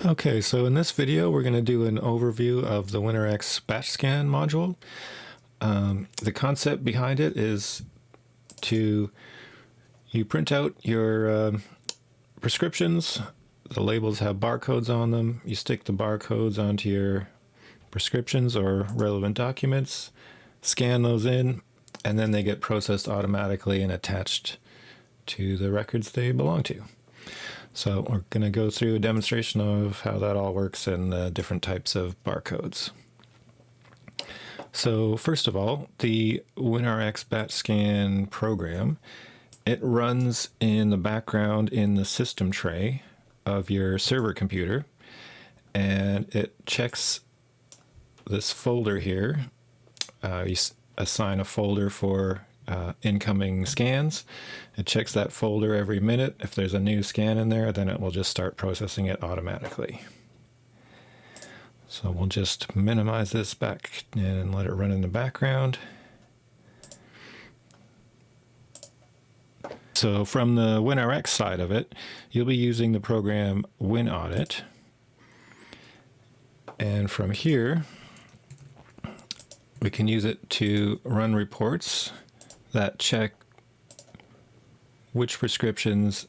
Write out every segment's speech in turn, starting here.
Okay, so in this video we're going to do an overview of the WinRxBatchScan module. The concept behind it is you print out your prescriptions. The labels have barcodes on them. You stick the barcodes onto your prescriptions or relevant documents, scan those in, and then they get processed automatically and attached to the records they belong to. So we're going to go through a demonstration of how that all works and the different types of barcodes. So first of all, the WinRxBatchScan program, it runs in the background in the system tray of your server computer, and it checks this folder here. You assign a folder for incoming scans. It checks that folder every minute. If there's a new scan in there, then it will just start processing it automatically. So we'll just minimize this back and let it run in the background. So from the WinRx side of it, you'll be using the program WinAudit. And from here, we can use it to run reports that check which prescriptions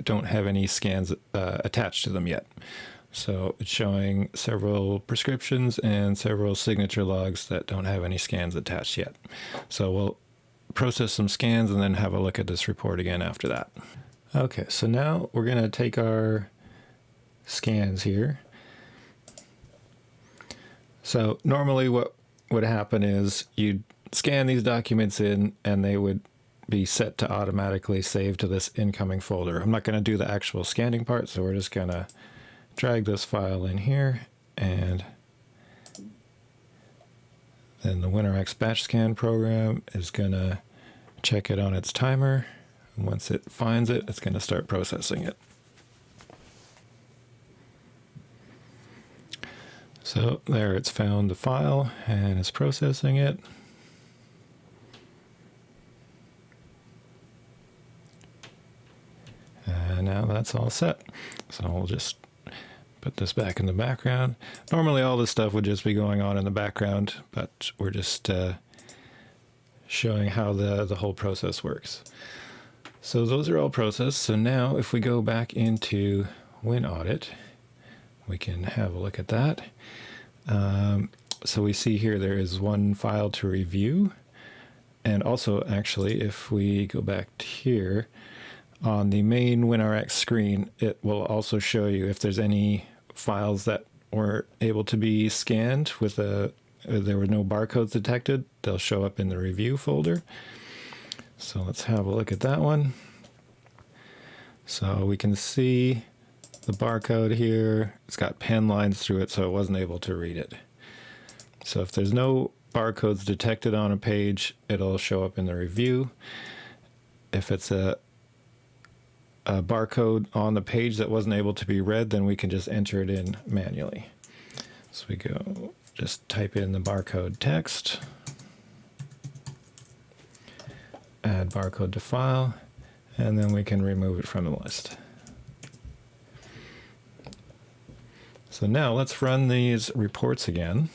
don't have any scans attached to them yet. So it's showing several prescriptions and several signature logs that don't have any scans attached yet. So we'll process some scans and then have a look at this report again after that. Okay, so now we're going to take our scans here. So normally what would happen is you'd scan these documents in and they would be set to automatically save to this incoming folder. I'm not going to do the actual scanning part, so we're just going to drag this file in here, and then the WinRxBatchScan program is going to check it on its timer, and once it finds it, it's going to start processing it. So there, it's found the file and it's processing it. And now that's all set. So we'll just put this back in the background. Normally all this stuff would just be going on in the background, but we're just showing how the whole process works. So those are all processed. So now if we go back into WinAudit, we can have a look at that. So we see here there is one file to review. And also, actually, if we go back to here, on the main WinRx screen, it will also show you if there's any files that weren't able to be scanned with there were no barcodes detected. They'll show up in the review folder. So let's have a look at that one. So we can see the barcode here. It's got pen lines through it, so it wasn't able to read it. So if there's no barcodes detected on a page, it'll show up in the review. If it's a barcode on the page that wasn't able to be read, then we can just enter it in manually. So we go, just type in the barcode text, add barcode to file, and then we can remove it from the list. So now let's run these reports again.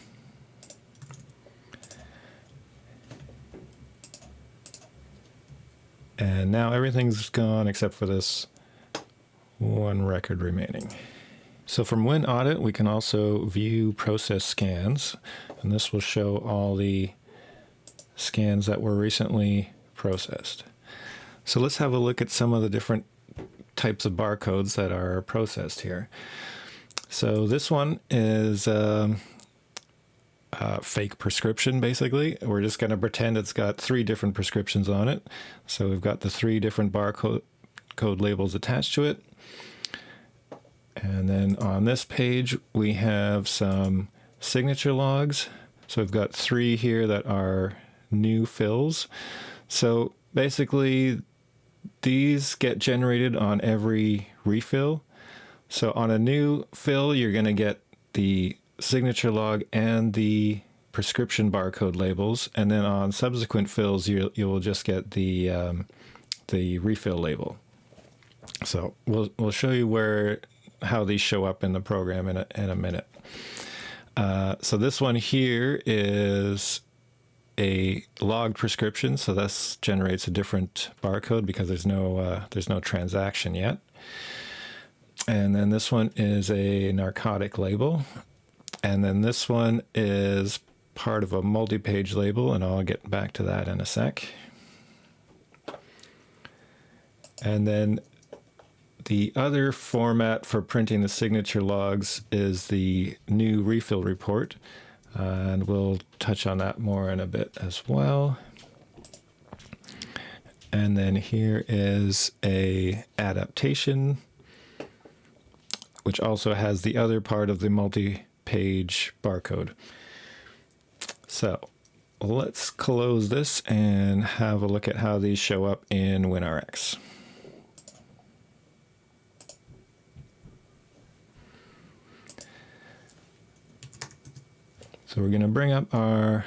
And now everything's gone except for this one record remaining. So from WinAudit, we can also view process scans, and this will show all the scans that were recently processed. So let's have a look at some of the different types of barcodes that are processed here. So this one is a fake prescription, basically. We're just going to pretend it's got 3 different prescriptions on it. So we've got the 3 different barcode labels attached to it. And then on this page, we have some signature logs. So we've got 3 here that are new fills. So basically, these get generated on every refill. So on a new fill, you're going to get the signature log and the prescription barcode labels, and then on subsequent fills you will just get the refill label. So we'll show you where how these show up in the program in a minute. So this one here is a logged prescription, so this generates a different barcode because there's no transaction yet. And then this one is a narcotic label, and then this one is part of a multi-page label, and I'll get back to that in a sec. And then the other format for printing the signature logs is the new refill report, and we'll touch on that more in a bit as well. And then here is a adaptation, which also has the other part of the multi-page barcode. So let's close this and have a look at how these show up in WinRx. So we're going to bring up our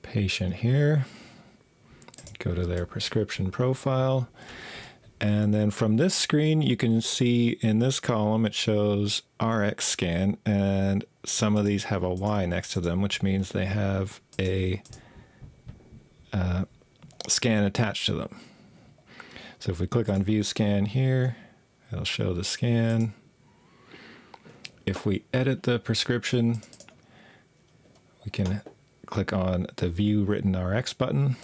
patient here, go to their prescription profile, and then from this screen you can see in this column it shows Rx scan, and some of these have a Y next to them, which means they have a scan attached to them. So if we click on view scan here, it'll show the scan. If we edit the prescription, we can click on the View Written Rx button,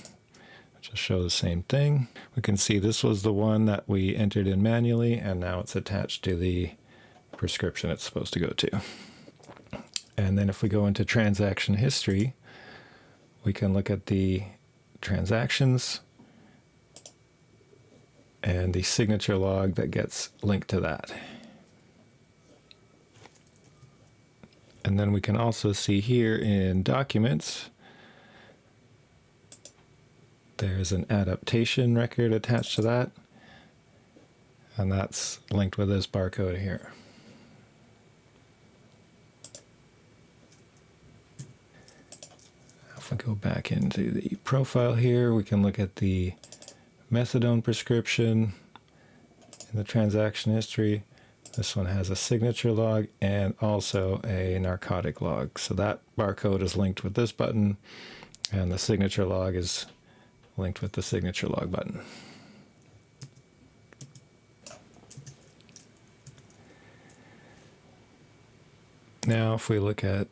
which will show the same thing. We can see this was the one that we entered in manually, and now it's attached to the prescription it's supposed to go to. And then if we go into transaction history, we can look at the transactions and the signature log that gets linked to that. And then we can also see here in documents, there's an adaptation record attached to that, and that's linked with this barcode here. If we go back into the profile here, we can look at the methadone prescription in the transaction history. This one has a signature log and also a narcotic log. So that barcode is linked with this button, and the signature log is linked with the signature log button. Now, if we look at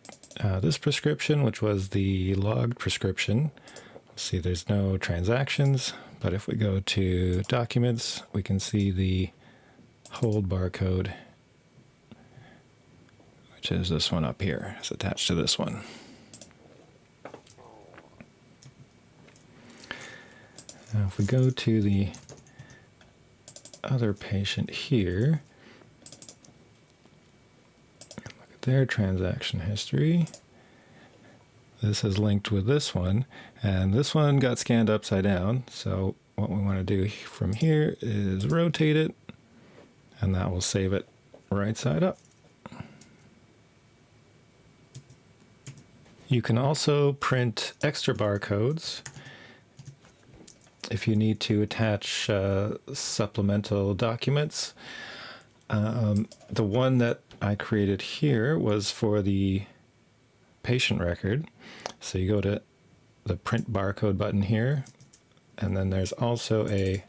this prescription, which was the logged prescription, we'll see there's no transactions. But if we go to documents, we can see the hold barcode, which is this one up here. It's attached to this one. Now if we go to the other patient here, look at their transaction history. This is linked with this one, and this one got scanned upside down. So what we want to do from here is rotate it, and that will save it right side up. You can also print extra barcodes if you need to attach supplemental documents. The one that I created here was for the patient record. So you go to the print barcode button here, and then there's also a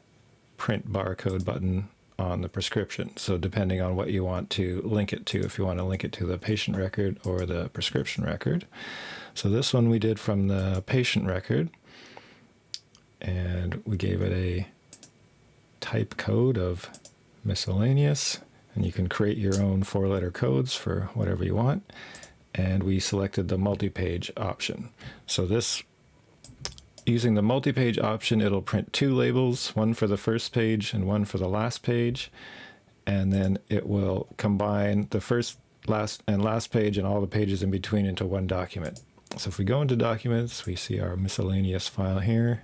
print barcode button on the prescription. So depending on what you want to link it to, if you want to link it to the patient record or the prescription record. So this one we did from the patient record, and we gave it a type code of miscellaneous, and you can create your own 4-letter codes for whatever you want. And we selected the multi-page option. So this, using the multi-page option, it'll print 2 labels, one for the first page and one for the last page. And then it will combine the first, last page and all the pages in between into one document. So if we go into documents, we see our miscellaneous file here.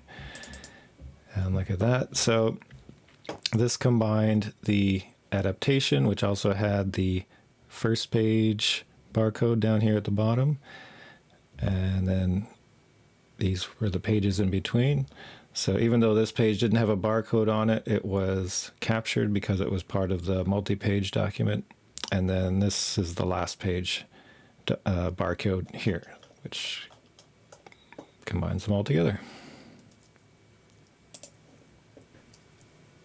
And look at that. So this combined the adaptation, which also had the first page barcode down here at the bottom, and then these were the pages in between. So even though this page didn't have a barcode on it, it was captured because it was part of the multi-page document. And then this is the last page barcode here, which combines them all together.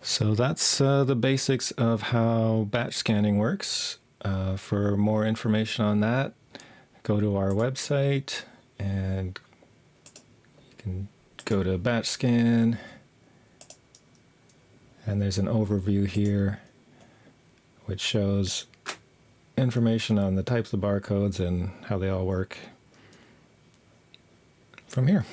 So that's the basics of how batch scanning works. For more information on that, go to our website and you can go to BatchScan, and there's an overview here which shows information on the types of barcodes and how they all work from here.